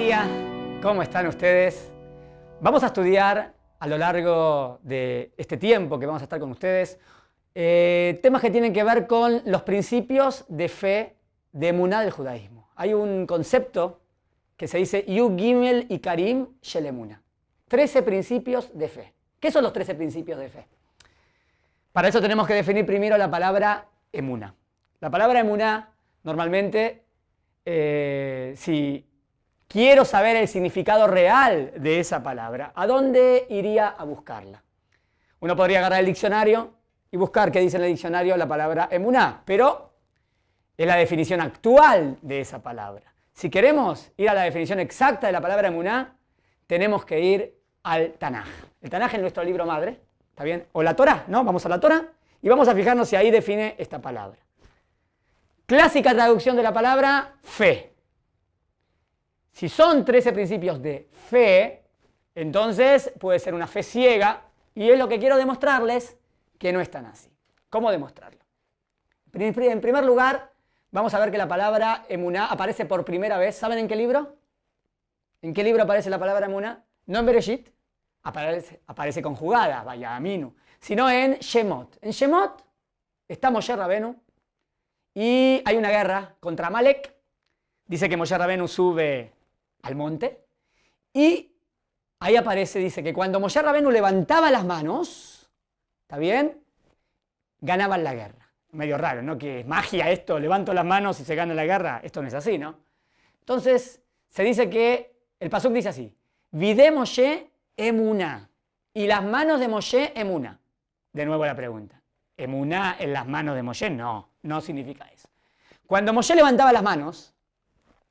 día, ¿cómo están ustedes? Vamos a estudiar a lo largo de este tiempo que vamos a estar con ustedes temas que tienen que ver con los principios de fe de emuná del judaísmo. Hay un concepto que se dice Yu Gimel y Karim Shel Emuná. 13 principios de fe. ¿Qué son los 13 principios de fe? Para eso tenemos que definir primero la palabra emuná. La palabra emuná, normalmente, si quiero saber el significado real de esa palabra, ¿a dónde iría a buscarla? Uno podría agarrar el diccionario y buscar qué dice en el diccionario la palabra emuná, pero es la definición actual de esa palabra. Si queremos ir a la definición exacta de la palabra emuná, tenemos que ir al Tanaj. El Tanaj es nuestro libro madre, ¿está bien? O la Torá, ¿no? Vamos a la Torá y vamos a fijarnos si ahí define esta palabra. Clásica traducción de la palabra fe. Si son 13 principios de fe, entonces puede ser una fe ciega y es lo que quiero demostrarles que no es tan así. ¿Cómo demostrarlo? En primer lugar, vamos a ver que la palabra emuná aparece por primera vez. ¿Saben en qué libro? ¿En qué libro aparece la palabra emuná? No en Bereshit, aparece conjugada, vaya aminu, sino en Shemot. En Shemot está Moshe Rabenu y hay una guerra contra Amalek. Dice que Moshe Rabenu sube al monte y ahí aparece, dice que cuando Moshe Rabenu levantaba las manos, ¿está bien? Ganaban la guerra. Medio raro, ¿no? Que es magia esto, levanto las manos y se gana la guerra. Esto no es así, ¿no? Entonces, se dice que, el pasuk dice así, Vidé Moshe emuná, y las manos de Moshe emuná. De nuevo la pregunta, ¿emuná en las manos de Moshe? No, no significa eso. Cuando Moshe levantaba las manos,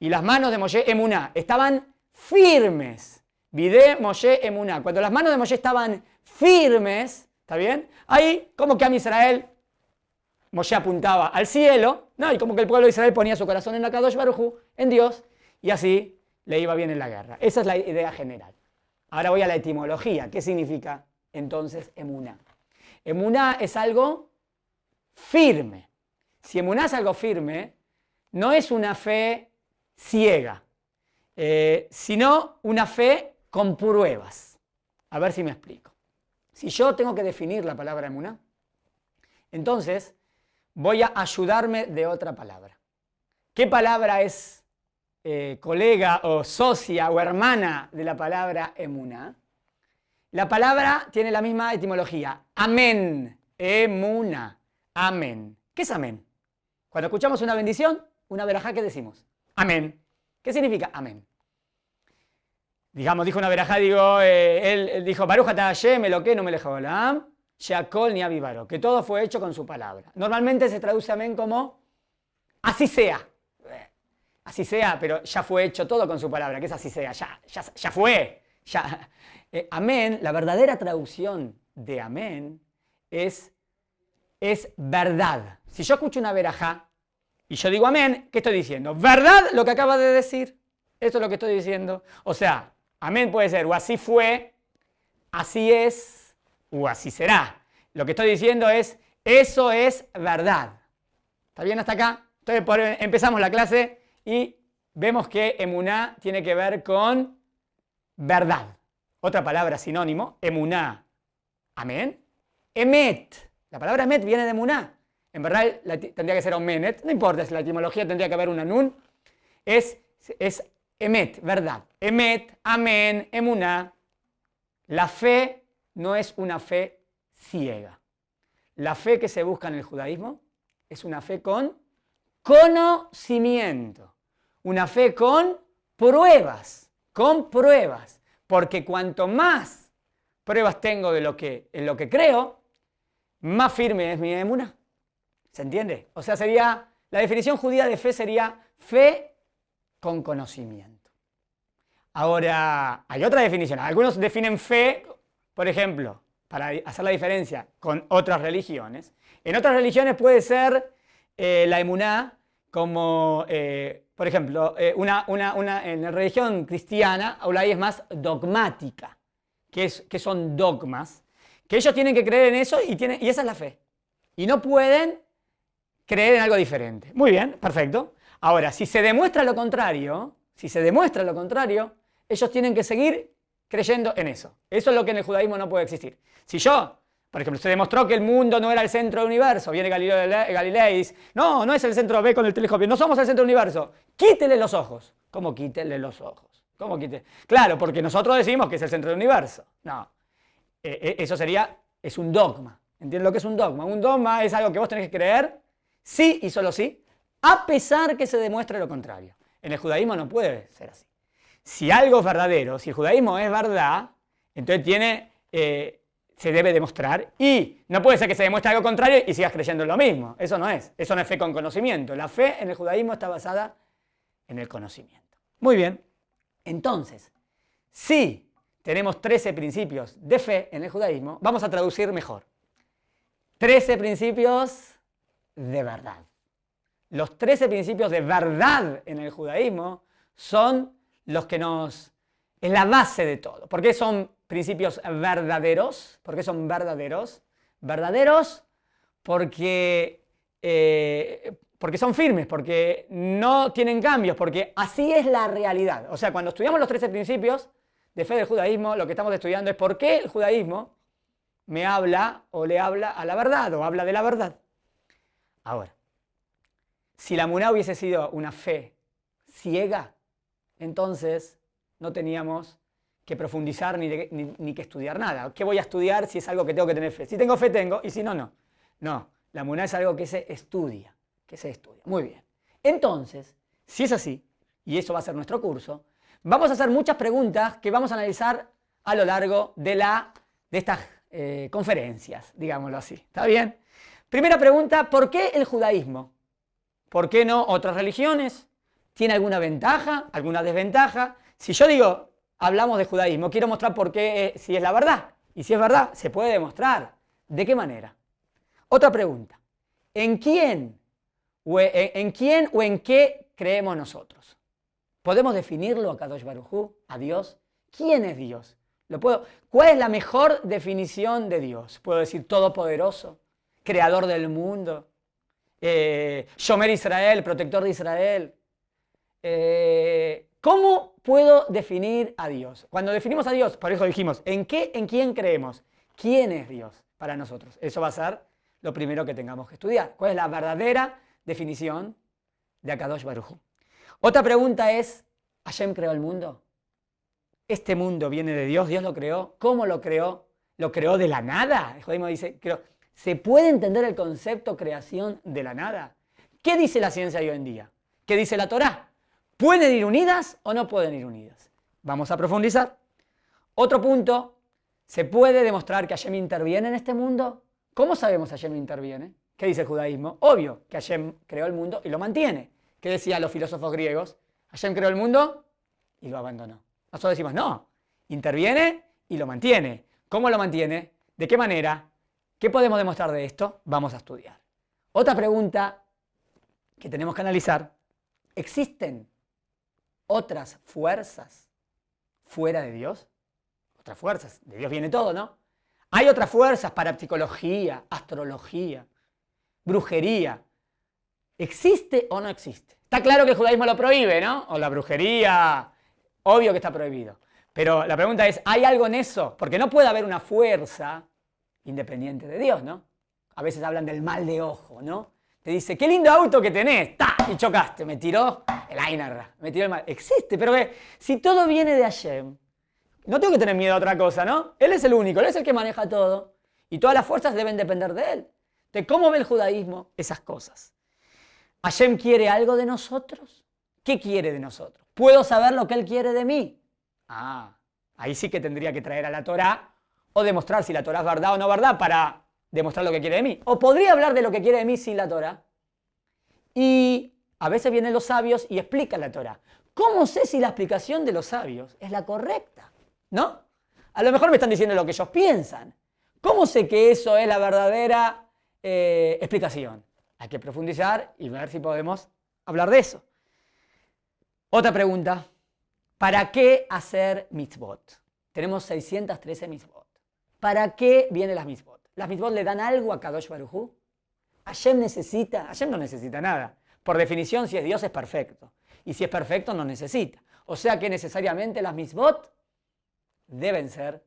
y las manos de Moshe emuná estaban firmes, Vidé Moshe emuná, cuando las manos de Moshe estaban firmes, ¿está bien? Ahí, como que a Israel, Moshe apuntaba al cielo, ¿no? Y como que el pueblo de Israel ponía su corazón en Akadosh Baruj Hu, en Dios, y así le iba bien en la guerra. Esa es la idea general. Ahora voy a la etimología. ¿Qué significa entonces emuná? Emuná es algo firme. Si emuná es algo firme, no es una fe ciega, sino una fe con pruebas. A ver si me explico. Si yo tengo que definir la palabra emuná, entonces voy a ayudarme de otra palabra. ¿Qué palabra es colega o socia o hermana de la palabra emuná? La palabra tiene la misma etimología. Amén. Emuná. Amén. ¿Qué es amén? Cuando escuchamos una bendición, una verajá, ¿qué decimos? Amén. ¿Qué significa amén? Digamos, dijo una verajá, él dijo, Baruch atah Hashem Elokeinu melech haolam, she'akol nihya bidvaro, que todo fue hecho con su palabra. Normalmente se traduce amén como así sea. Así sea, pero ya fue hecho todo con su palabra. ¿Qué es así sea? Ya fue. Amén, la verdadera traducción de amén es verdad. Si yo escucho una verajá y yo digo amén, ¿qué estoy diciendo? ¿Verdad lo que acaba de decir? Esto es lo que estoy diciendo. O sea, amén puede ser o así fue, así es o así será. Lo que estoy diciendo es, eso es verdad. ¿Está bien hasta acá? Entonces empezamos la clase y vemos que emuná tiene que ver con verdad. Otra palabra sinónimo, emuná, amén. Emet, la palabra emet viene de emuná. En verdad tendría que ser omenet, no importa si la etimología tendría que haber una nun. Es emet, verdad. Emet, amén, emuná. La fe no es una fe ciega. La fe que se busca en el judaísmo es una fe con conocimiento, una fe con pruebas, porque cuanto más pruebas tengo de en lo que creo, más firme es mi emuná. ¿Se entiende? O sea, la definición judía de fe sería fe con conocimiento. Ahora, hay otra definición. Algunos definen fe, por ejemplo, para hacer la diferencia con otras religiones. En otras religiones puede ser la emuná como, por ejemplo, en la religión cristiana, ahora es más dogmática, que son dogmas, que ellos tienen que creer en eso y esa es la fe. Y no pueden creer en algo diferente. Muy bien, perfecto. Ahora, si se demuestra lo contrario, Si se demuestra lo contrario, ellos tienen que seguir creyendo en eso. Eso es lo que en el judaísmo no puede existir. Si yo, por ejemplo, se demostró que el mundo no era el centro del universo, viene Galileo y dice, no, no es el centro, ve con el telescopio, no somos el centro del universo, quítele los ojos. ¿Cómo quítele los ojos? ¿Cómo quítele? Claro, porque nosotros decimos que es el centro del universo. No, eso es un dogma. ¿Entiendes lo que es un dogma? Un dogma es algo que vos tenés que creer, sí y solo sí, a pesar que se demuestre lo contrario. En el judaísmo no puede ser así. Si algo es verdadero, si el judaísmo es verdad, entonces se debe demostrar y no puede ser que se demuestre algo contrario y sigas creyendo en lo mismo. Eso no es fe con conocimiento. La fe en el judaísmo está basada en el conocimiento. Muy bien, entonces, si tenemos 13 principios de fe en el judaísmo, vamos a traducir mejor. 13 principios de verdad. Los 13 principios de verdad en el judaísmo son los que es la base de todo. ¿Por qué son principios verdaderos? ¿Por qué son verdaderos? Verdaderos porque son firmes, porque no tienen cambios, porque así es la realidad. O sea, cuando estudiamos los 13 principios de fe del judaísmo, lo que estamos estudiando es por qué el judaísmo me habla o le habla a la verdad o habla de la verdad. Ahora, si la emuná hubiese sido una fe ciega, entonces no teníamos que profundizar ni que estudiar nada. ¿Qué voy a estudiar si es algo que tengo que tener fe? Si tengo fe, tengo, y si no, no. No, la emuná es algo que se estudia, Muy bien. Entonces, si es así, y eso va a ser nuestro curso, vamos a hacer muchas preguntas que vamos a analizar a lo largo de estas conferencias, digámoslo así. ¿Está bien? Primera pregunta, ¿por qué el judaísmo? ¿Por qué no otras religiones? ¿Tiene alguna ventaja, alguna desventaja? Si yo digo, hablamos de judaísmo, quiero mostrar por qué, si es la verdad. Y si es verdad, se puede demostrar. ¿De qué manera? Otra pregunta. ¿En quién o en qué creemos nosotros? ¿Podemos definirlo a Kadosh Baruj Hu, a Dios? ¿Quién es Dios? ¿Cuál es la mejor definición de Dios? Puedo decir todopoderoso, creador del mundo, Shomer Israel, protector de Israel. ¿Cómo puedo definir a Dios? Cuando definimos a Dios, por eso dijimos, ¿en quién creemos? ¿Quién es Dios para nosotros? Eso va a ser lo primero que tengamos que estudiar. ¿Cuál es la verdadera definición de Akadosh Baruj Hu? Otra pregunta es, ¿Hashem creó el mundo? ¿Este mundo viene de Dios? ¿Dios lo creó? ¿Cómo lo creó? ¿Lo creó de la nada? El judaísmo dice, ¿se puede entender el concepto creación de la nada? ¿Qué dice la ciencia hoy en día? ¿Qué dice la Torá? ¿Pueden ir unidas o no pueden ir unidas? Vamos a profundizar. Otro punto, ¿se puede demostrar que Hashem interviene en este mundo? ¿Cómo sabemos que Hashem interviene? ¿Qué dice el judaísmo? Obvio que Hashem creó el mundo y lo mantiene. ¿Qué decían los filósofos griegos? Hashem creó el mundo y lo abandonó. Nosotros decimos, no, interviene y lo mantiene. ¿Cómo lo mantiene? ¿De qué manera? ¿Qué podemos demostrar de esto? Vamos a estudiar. Otra pregunta que tenemos que analizar, ¿existen otras fuerzas fuera de Dios? Otras fuerzas, de Dios viene todo, ¿no? Hay otras fuerzas para psicología, astrología, brujería. ¿Existe o no existe? Está claro que el judaísmo lo prohíbe, ¿no? O la brujería, obvio que está prohibido. Pero la pregunta es, ¿hay algo en eso? Porque no puede haber una fuerza independiente de Dios, ¿no? A veces hablan del mal de ojo, ¿no? Te dice, qué lindo auto que tenés, ¡ta! Y chocaste, me tiró el Ainarra, me tiró el mal. Existe, pero si todo viene de Hashem, no tengo que tener miedo a otra cosa, ¿no? Él es el único, Él es el que maneja todo. Y todas las fuerzas deben depender de Él. ¿De cómo ve el judaísmo esas cosas? ¿Hashem quiere algo de nosotros? ¿Qué quiere de nosotros? ¿Puedo saber lo que Él quiere de mí? Ahí sí que tendría que traer a la Torá o demostrar si la Torá es verdad o no verdad para demostrar lo que quiere de mí. O podría hablar de lo que quiere de mí sin la Torá. Y a veces vienen los sabios y explican la Torá. ¿Cómo sé si la explicación de los sabios es la correcta? ¿No? A lo mejor me están diciendo lo que ellos piensan. ¿Cómo sé que eso es la verdadera explicación? Hay que profundizar y ver si podemos hablar de eso. Otra pregunta. ¿Para qué hacer mitzvot? Tenemos 613 mitzvot. ¿Para qué vienen las mitzvot? ¿Las mitzvot le dan algo a Kadosh Baruj Hu? ¿Hashem necesita? Hashem no necesita nada. por definición, si es Dios es perfecto. Y si es perfecto, no necesita. O sea que necesariamente las mitzvot deben ser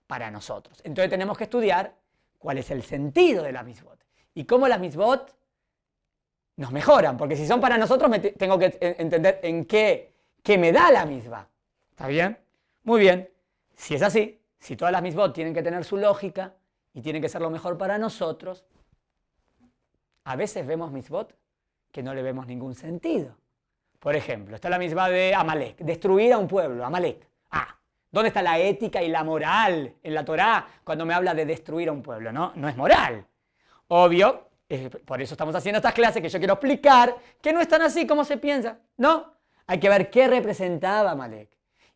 para nosotros. Entonces tenemos que estudiar cuál es el sentido de las mitzvot. Y cómo las mitzvot nos mejoran. Porque si son para nosotros, tengo que entender en qué me da la mitzvah. ¿Está bien? Muy bien. Si es así, si todas las mitzvot tienen que tener su lógica y tienen que ser lo mejor para nosotros, a veces vemos mitzvot que no le vemos ningún sentido. Por ejemplo, está la mitzvah de Amalek, destruir a un pueblo, Amalek. ¿Dónde está la ética y la moral en la Torá cuando me habla de destruir a un pueblo? No es moral. Obvio, por eso estamos haciendo estas clases que yo quiero explicar que no es tan así como se piensa. No, hay que ver qué representaba Amalek.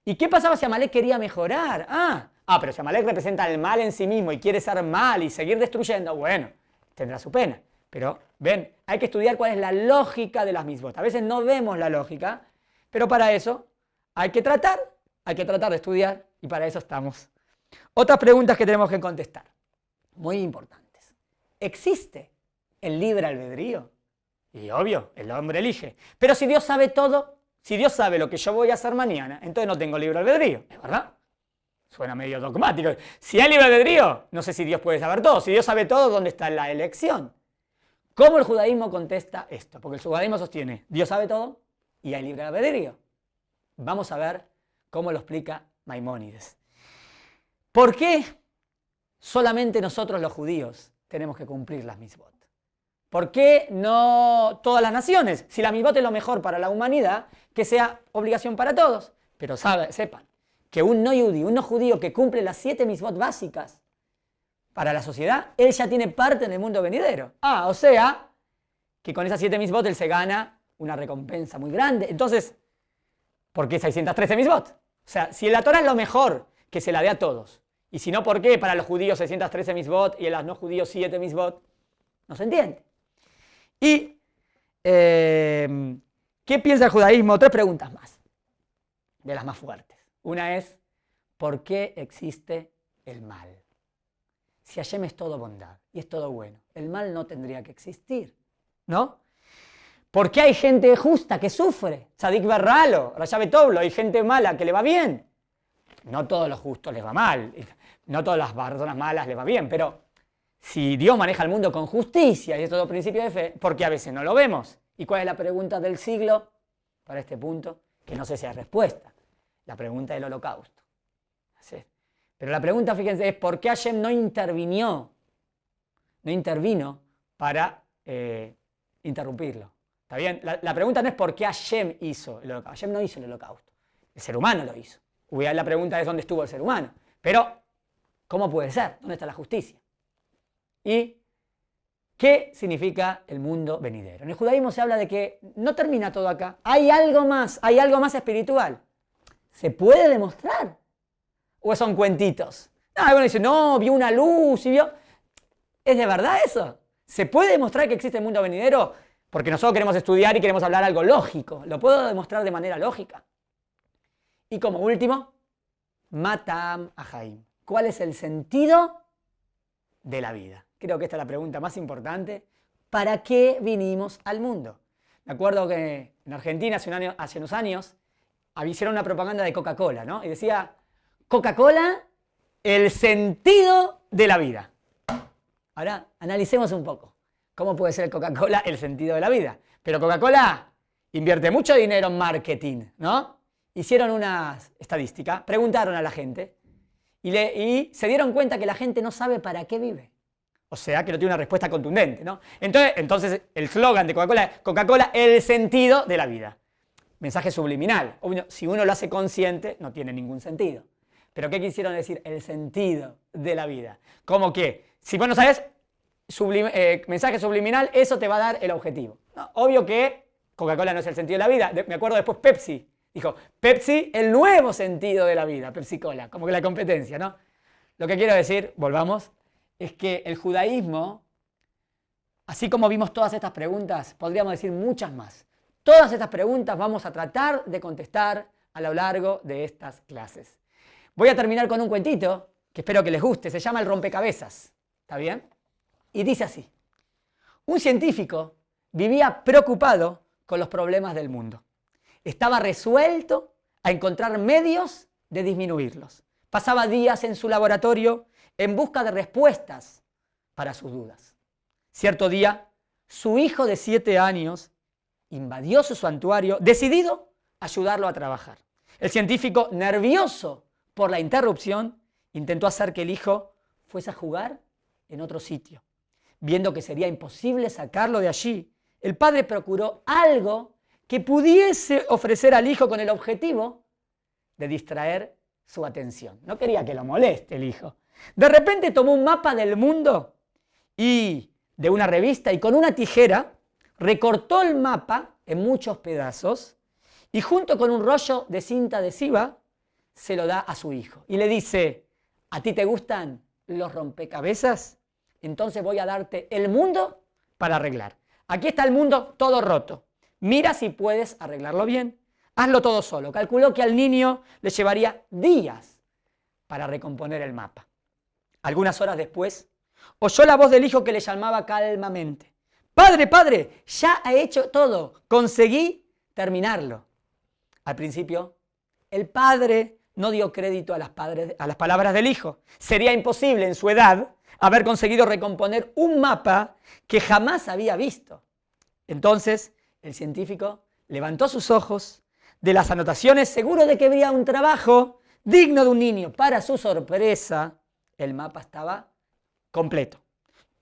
¿Y qué pasaba si Amalek quería mejorar? Pero si Amalek representa el mal en sí mismo y quiere ser mal y seguir destruyendo, bueno, tendrá su pena. Pero, ven, hay que estudiar cuál es la lógica de las mitzvot. A veces no vemos la lógica, pero para eso hay que tratar de estudiar y para eso estamos. Otras preguntas que tenemos que contestar, muy importantes. ¿Existe el libre albedrío? Y obvio, el hombre elige. Pero si Dios sabe todo, si Dios sabe lo que yo voy a hacer mañana, entonces no tengo libre albedrío, ¿es verdad? Suena medio dogmático. Si hay libre albedrío, no sé si Dios puede saber todo. Si Dios sabe todo, ¿dónde está la elección? ¿Cómo el judaísmo contesta esto? Porque el judaísmo sostiene, Dios sabe todo y hay libre albedrío. Vamos a ver cómo lo explica Maimónides. ¿Por qué solamente nosotros los judíos tenemos que cumplir las mitzvot? ¿Por qué no todas las naciones? Si la mitzvot es lo mejor para la humanidad, que sea obligación para todos. Pero sepan que un no judío que cumple las 7 mitzvot básicas para la sociedad, él ya tiene parte en el mundo venidero. O sea, que con esas 7 mitzvot él se gana una recompensa muy grande. Entonces, ¿por qué 613 mitzvot? O sea, si la Torah es lo mejor, que se la dé a todos. Y si no, ¿por qué para los judíos 613 mitzvot y a los no judíos 7 mitzvot? No se entiende. ¿Y qué piensa el judaísmo? 3 preguntas más, de las más fuertes. Una es, ¿por qué existe el mal? Si Hashem es todo bondad y es todo bueno, el mal no tendría que existir, ¿no? ¿Por qué hay gente justa que sufre? Tzadik Berralo, Rasha Betoblo, hay gente mala que le va bien. No todos los justos les va mal, no todas las personas malas les va bien, pero si Dios maneja el mundo con justicia y es todo principio de fe, ¿por qué a veces no lo vemos? ¿Y cuál es la pregunta del siglo para este punto? Que no sé si hay respuesta. La pregunta del holocausto. Así es. Pero la pregunta, fíjense, es ¿por qué Hashem no intervino para interrumpirlo? ¿Está bien? La pregunta no es por qué Hashem hizo el holocausto. Hashem no hizo el holocausto. El ser humano lo hizo. La pregunta es dónde estuvo el ser humano. Pero, ¿cómo puede ser? ¿Dónde está la justicia? ¿Y qué significa el mundo venidero? En el judaísmo se habla de que no termina todo acá. Hay algo más espiritual. ¿Se puede demostrar? ¿O son cuentitos? Algunos dicen, no, vio una luz y vio... ¿Es de verdad eso? ¿Se puede demostrar que existe el mundo venidero? Porque nosotros queremos estudiar y queremos hablar algo lógico. ¿Lo puedo demostrar de manera lógica? Y como último, Matam Ahaim. ¿Cuál es el sentido de la vida? Creo que esta es la pregunta más importante. ¿Para qué vinimos al mundo? Me acuerdo que en Argentina hace unos años hicieron una propaganda de Coca-Cola, ¿no? Y decía, Coca-Cola, el sentido de la vida. Ahora, analicemos un poco. ¿Cómo puede ser Coca-Cola el sentido de la vida? Pero Coca-Cola invierte mucho dinero en marketing, ¿no? Hicieron una estadística, preguntaron a la gente y se dieron cuenta que la gente no sabe para qué vive. O sea, que no tiene una respuesta contundente, ¿no? Entonces el slogan de Coca-Cola es Coca-Cola, el sentido de la vida. Mensaje subliminal. Si uno lo hace consciente, no tiene ningún sentido. ¿Pero qué quisieron decir? El sentido de la vida. ¿Cómo que? Si vos no sabes, mensaje subliminal, eso te va a dar el objetivo. ¿No? Obvio que Coca-Cola no es el sentido de la vida. Me acuerdo después Pepsi. Dijo, Pepsi, el nuevo sentido de la vida. Pepsi-Cola, como que la competencia, ¿no? Lo que quiero decir, volvamos, es que el judaísmo, así como vimos todas estas preguntas, podríamos decir muchas más. Todas estas preguntas vamos a tratar de contestar a lo largo de estas clases. Voy a terminar con un cuentito que espero que les guste. Se llama El rompecabezas. ¿Está bien? Y dice así. Un científico vivía preocupado con los problemas del mundo. Estaba resuelto a encontrar medios de disminuirlos. Pasaba días en su laboratorio en busca de respuestas para sus dudas. Cierto día, su hijo de 7 años invadió su santuario, decidido a ayudarlo a trabajar. El científico, nervioso por la interrupción, intentó hacer que el hijo fuese a jugar en otro sitio. Viendo que sería imposible sacarlo de allí, el padre procuró algo que pudiese ofrecer al hijo con el objetivo de distraer su atención. No quería que lo moleste el hijo. De repente tomó un mapa del mundo y de una revista y con una tijera recortó el mapa en muchos pedazos y junto con un rollo de cinta adhesiva se lo da a su hijo. Y le dice, ¿a ti te gustan los rompecabezas? Entonces voy a darte el mundo para arreglar. Aquí está el mundo todo roto. Mira si puedes arreglarlo bien. Hazlo todo solo. Calculó que al niño le llevaría días para recomponer el mapa. Algunas horas después, oyó la voz del hijo que le llamaba calmamente. Padre, padre, ya he hecho todo. Conseguí terminarlo. Al principio, el padre no dio crédito a las palabras del hijo. Sería imposible en su edad haber conseguido recomponer un mapa que jamás había visto. Entonces, el científico levantó sus ojos de las anotaciones, seguro de que habría un trabajo digno de un niño. Para su sorpresa, el mapa estaba completo.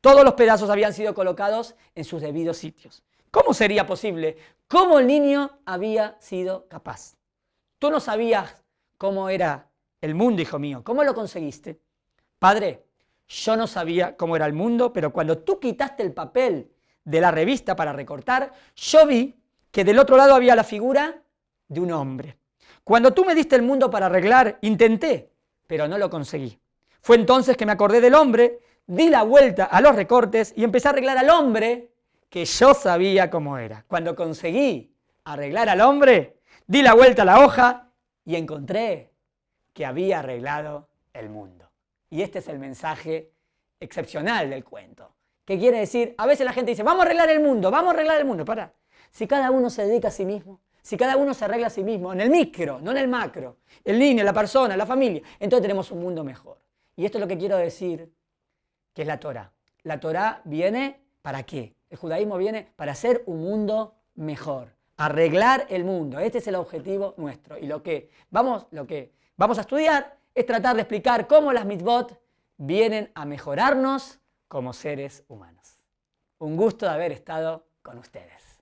Todos los pedazos habían sido colocados en sus debidos sitios. ¿Cómo sería posible? ¿Cómo el niño había sido capaz? Tú no sabías cómo era el mundo, hijo mío. ¿Cómo lo conseguiste? Padre, yo no sabía cómo era el mundo, pero cuando tú quitaste el papel de la revista para recortar, yo vi que del otro lado había la figura de un hombre. Cuando tú me diste el mundo para arreglar, intenté, pero no lo conseguí. Fue entonces que me acordé del hombre, di la vuelta a los recortes y empecé a arreglar al hombre que yo sabía cómo era. Cuando conseguí arreglar al hombre, di la vuelta a la hoja y encontré que había arreglado el mundo. Y este es el mensaje excepcional del cuento. ¿Qué quiere decir? A veces la gente dice, vamos a arreglar el mundo, vamos a arreglar el mundo. Pará. Si cada uno se dedica a sí mismo, si cada uno se arregla a sí mismo, en el micro, no en el macro, el niño, la persona, la familia, entonces tenemos un mundo mejor. Y esto es lo que quiero decir, que es la Torá. La Torá viene ¿para qué? El judaísmo viene para hacer un mundo mejor, arreglar el mundo. Este es el objetivo nuestro. Y lo que vamos a estudiar es tratar de explicar cómo las mitzvot vienen a mejorarnos como seres humanos. Un gusto de haber estado con ustedes.